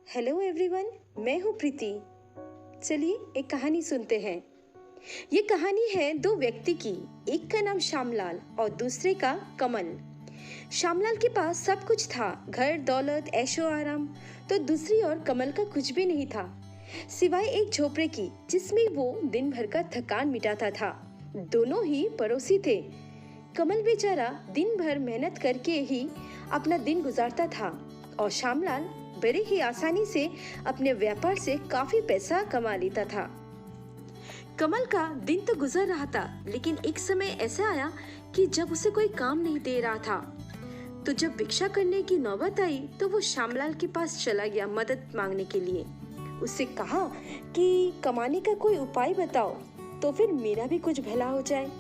Hello everyone, मैं हूँ प्रीति। चलिए एक कहानी सुनते हैं। ये कहानी है दो व्यक्ति की। एक का नाम श्यामलाल और दूसरे का कमल। श्यामलाल के पास सब कुछ था, घर दौलत ऐशो आराम। तो दूसरी ओर कमल का कुछ भी नहीं था, सिवाय एक झोपड़े की जिसमें वो दिन भर का थकान मिटाता था। दोनों ही पड़ोसी थे। कमल बेचारा दिन भर मेहनत करके ही अपना दिन गुजारता था और श्यामलाल बड़े ही आसानी से अपने व्यापार से काफी पैसा कमा लेता था। कमल का दिन तो गुजर रहा था, लेकिन एक समय ऐसा आया कि जब उसे कोई काम नहीं दे रहा था। तो जब भिक्षा करने की नौबत आई तो वो श्यामलाल के पास चला गया मदद मांगने के लिए। उससे कहा कि कमाने का कोई उपाय बताओ तो फिर मेरा भी कुछ भला हो जाए।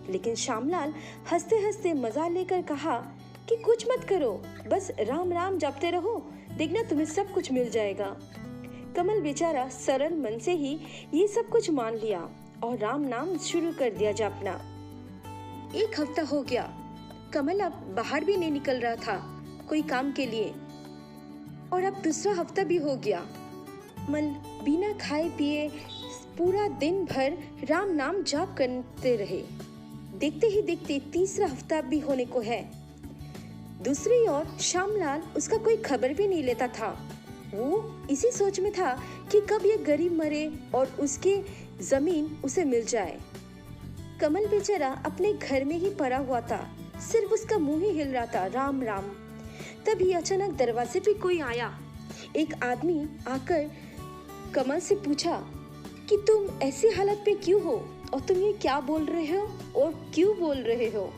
लेकिन श्यामलाल हंसते हंसते मजा लेकर कहा कि कुछ मत करो, बस राम राम जपते रहो, देखना तुम्हें सब कुछ मिल जाएगा। कमल बेचारा सरल मन से ही ये सब कुछ मान लिया और राम नाम शुरू कर दिया जपना। एक हफ्ता हो गया। कमल अब बाहर भी नहीं निकल रहा था कोई काम के लिए, और अब दूसरा हफ्ता भी हो गया। कमल बिना खाए पिए पूरा दिन भर राम नाम जाप करते रहे। देखते ही देखते तीसरा हफ्ता भी होने को है। दूसरी ओर श्यामलाल उसका कोई खबर भी नहीं लेता था। वो इसी सोच में था कि कब ये गरीब मरे और उसकी जमीन उसे मिल जाए। कमल बेचारा अपने घर में ही पड़ा हुआ था, सिर्फ उसका मुंह ही हिल रहा था, राम राम। तभी अचानक दरवाजे पे कोई आया। एक आदमी आकर कमल से पूछा कि तुम ऐसी हालत पे क्यों हो और तुम ये क्या बोल रहे हो और क्यों बोल रहे हो।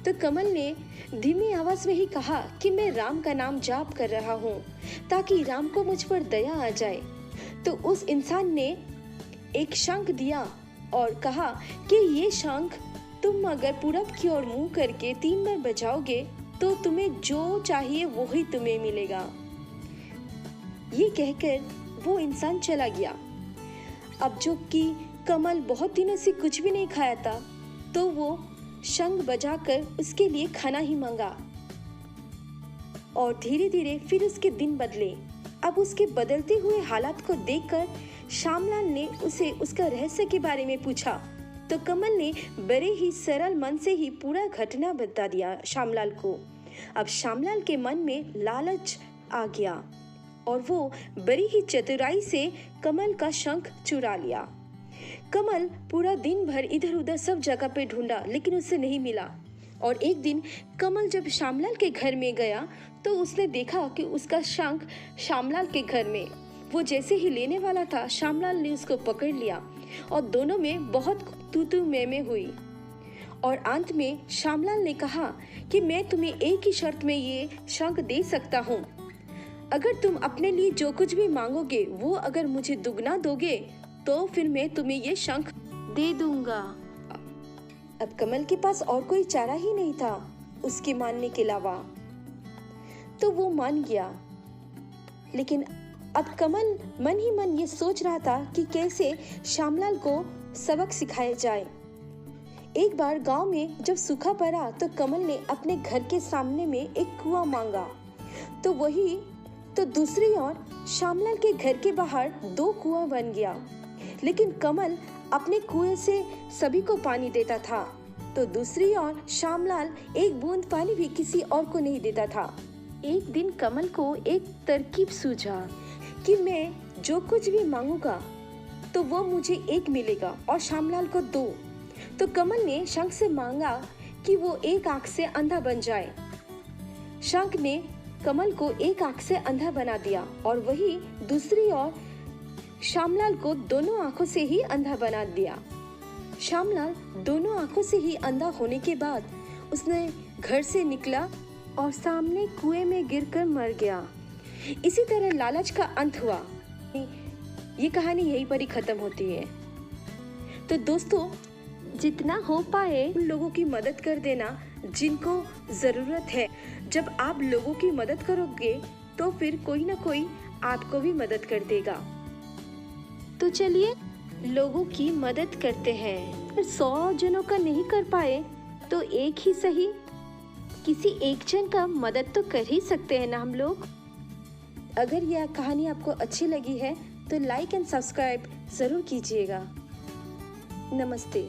तो कमल ने धीमी आवाज में ही कहा कि मैं राम का नाम जाप कर रहा हूँ ताकि राम को मुझ पर दया आ जाए। तो उस इंसान ने एक शंख दिया और कहा कि ये शंख तुम अगर पूरब की ओर मुंह करके 3 बार बजाओगे तो तुम्हें जो चाहिए वो ही तुम्हें मिलेगा। ये कहकर वो इंसान चला गया। अब जो कि कमल बहुत दिनों से कुछ भी नहीं खाया था, तो वो शंख बजाकर उसके लिए खाना ही मांगा। और धीरे धीरे फिर उसके दिन बदले। अब उसके बदलते हुए हालात को देखकर श्यामलाल ने उसे उसका रहस्य के बारे में पूछा। तो कमल ने बड़े ही सरल मन से ही पूरा घटना बता दिया श्यामलाल को। अब श्यामलाल के मन में लालच आ गया और वो बड़ी ही चतुराई से कमल का शंख चुरा लिया। कमल पूरा दिन भर इधर उधर सब जगह पे ढूंढा, लेकिन उसे नहीं मिला। और एक दिन कमल जब श्यामलाल के घर में गया तो उसने देखा कि उसका शंख श्यामलाल के घर में। वो जैसे ही लेने वाला था, श्यामलाल ने उसको पकड़ लिया और दोनों में बहुत तू मैं हुई। और अंत में श्यामलाल ने कहा कि मैं तुम्हें एक ही शर्त में ये शंख दे सकता हूँ। अगर तुम अपने लिए जो कुछ भी मांगोगे वो अगर मुझे दुगना दोगे तो फिर मैं तुम्हें ये शंख दे दूंगा। अब कमल के पास और कोई चारा ही नहीं था उसके मानने के अलावा, तो वो मान गया। लेकिन अब कमल मन ही मन ये सोच रहा था कि कैसे श्यामलाल को सबक सिखाया जाए। एक बार गांव में जब सूखा पड़ा तो कमल ने अपने घर के सामने में एक कुआं मांगा। तो दूसरी ओर श्यामलाल के घर के बाहर 2 कुआं बन गया। लेकिन कमल अपने कुएं से सभी को पानी देता था, तो दूसरी ओर श्यामलाल एक बूंद पानी भी किसी और को नहीं देता था। एक दिन कमल को एक तरकीब सूझा कि मैं जो कुछ भी मांगूंगा तो वो मुझे 1 मिलेगा और श्यामलाल को 2। तो कमल ने शंख से मांगा कि वो एक आंख से अंधा बन जाए। शंख ने कमल को एक आंख से अंधा बना दिया और वही दूसरी ओर श्यामलाल को दोनों आंखों से ही अंधा बना दिया। श्यामलाल दोनों आंखों से ही अंधा होने के बाद उसने घर से निकला और सामने कुएं में गिरकर मर गया। इसी तरह लालच का अंत हुआ। ये कहानी यहीं पर ही खत्म होती है। तो दोस्तों, जितना हो पाए उन लोगों की मदद कर देना जिनको जरूरत है। जब आप लोगों की मदद करोगे तो फिर कोई ना कोई आपको भी मदद कर देगा। तो चलिए लोगों की मदद करते हैं। अगर 100 जनों का नहीं कर पाए तो एक ही सही, किसी एक जन का मदद तो कर ही सकते हैं ना हम लोग। अगर यह कहानी आपको अच्छी लगी है तो लाइक एंड सब्सक्राइब ज़रूर कीजिएगा। नमस्ते।